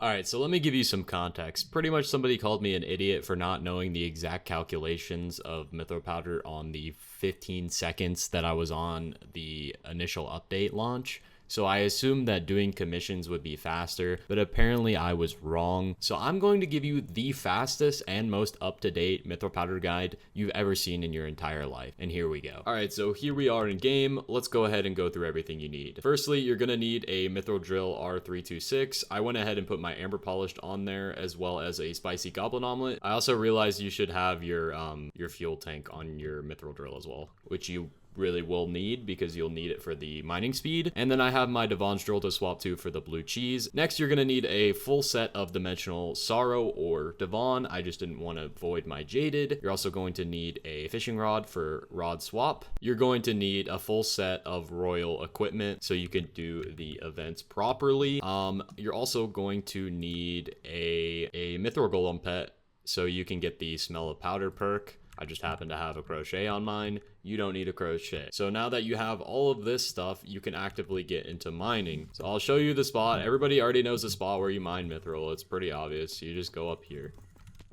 Alright, so let me give you some context. Pretty much somebody called me an idiot for not knowing the exact calculations of Mithril powder on the 15 seconds that I was on the initial update launch. So I assumed that doing commissions would be faster, but apparently I was wrong. So I'm going to give you the fastest and most up-to-date Mithril powder guide you've ever seen in your entire life. And here we go. All right, so here we are in game. Let's go ahead and go through everything you need. Firstly, you're gonna need a Mithril drill R326. I went ahead and put my amber polished on there, as well as a spicy goblin omelet. I also realized you should have your fuel tank on your Mithril drill as well, which you really will need because you'll need it for the mining speed. And then I have my Devon's drill to swap to for the blue cheese. Next, you're gonna need a full set of dimensional sorrow or Devon. I just didn't want to void my jaded. You're also going to need a fishing rod for rod swap. You're going to need a full set of royal equipment so you can do the events properly. You're also going to need a mithril golem pet so you can get the smell of powder perk. I just happen to have a crochet on mine. You don't need a crochet. So now that you have all of this stuff, you can actively get into mining. So I'll show you the spot. Everybody already knows the spot where you mine mithril. It's pretty obvious. You just go up here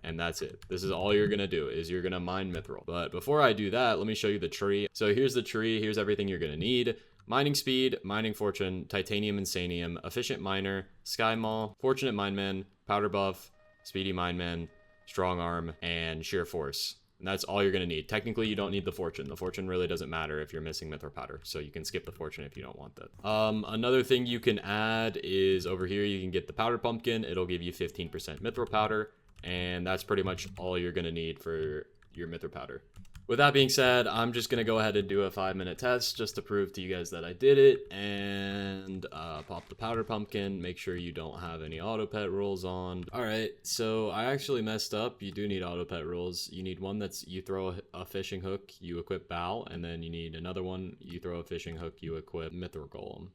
and that's it. This is all you're gonna do, is you're gonna mine mithril. But before I do that, let me show you the tree. So here's the tree. Here's everything you're gonna need. Mining speed, mining fortune, titanium insanium, efficient miner, sky maw, fortunate mineman, powder buff, speedy mineman, strong arm, and sheer force. And that's all you're going to need. Technically, you don't need the fortune. The fortune really doesn't matter if you're missing mithril powder, so you can skip the fortune if you don't want that. Another thing you can add is over here, you can get the powder pumpkin. It'll give you 15% mithril powder, and that's pretty much all you're going to need for your mithril powder. With that being said, I'm just going to go ahead and do a 5-minute test just to prove to you guys that I did it, and pop the powder pumpkin. Make sure you don't have any auto pet rules on. All right, so I actually messed up. You do need auto pet rules. You need one that's you throw a fishing hook, you equip bow, and then you need another one, you throw a fishing hook, you equip mithril golem.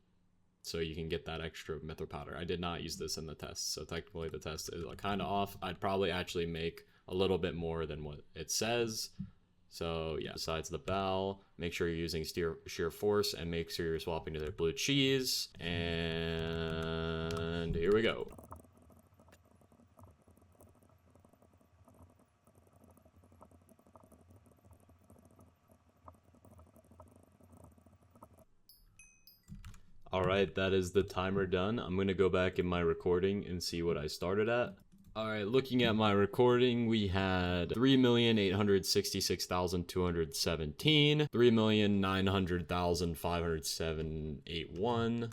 So you can get that extra mithril powder. I did not use this in the test, so technically the test is kind of off. I'd probably actually make a little bit more than what it says. So yeah, besides the bow, make sure you're using sheer force and make sure you're swapping to their blue cheese. And here we go. All right, that is the timer done. I'm gonna go back in my recording and see what I started at. All right, looking at my recording, we had 3,866,217, 3,900,581.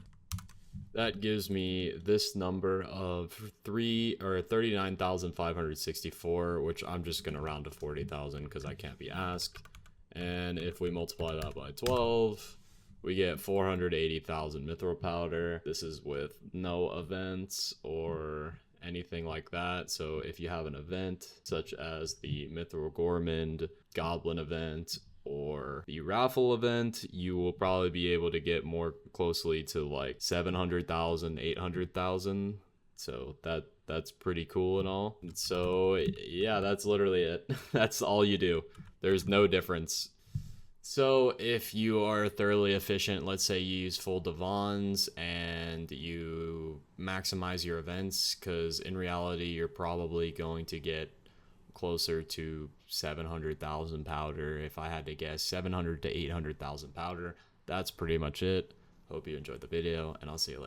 That gives me this number of 39,564, which I'm just gonna round to 40,000 because I can't be asked. And if we multiply that by 12, we get 480,000 mithril powder. This is with no events or anything like that. So if you have an event such as the Mithril Gourmand Goblin event or the raffle event, you will probably be able to get more closely to like 700,000, 800,000. So that's pretty cool and all. So yeah, that's literally it. That's all you do. There's no difference. So if you are thoroughly efficient, let's say you use full Devons and you maximize your events, because in reality you're probably going to get closer to 700,000 powder. If I had to guess, 700 to 800,000 powder. That's pretty much it. Hope you enjoyed the video, and I'll see you later.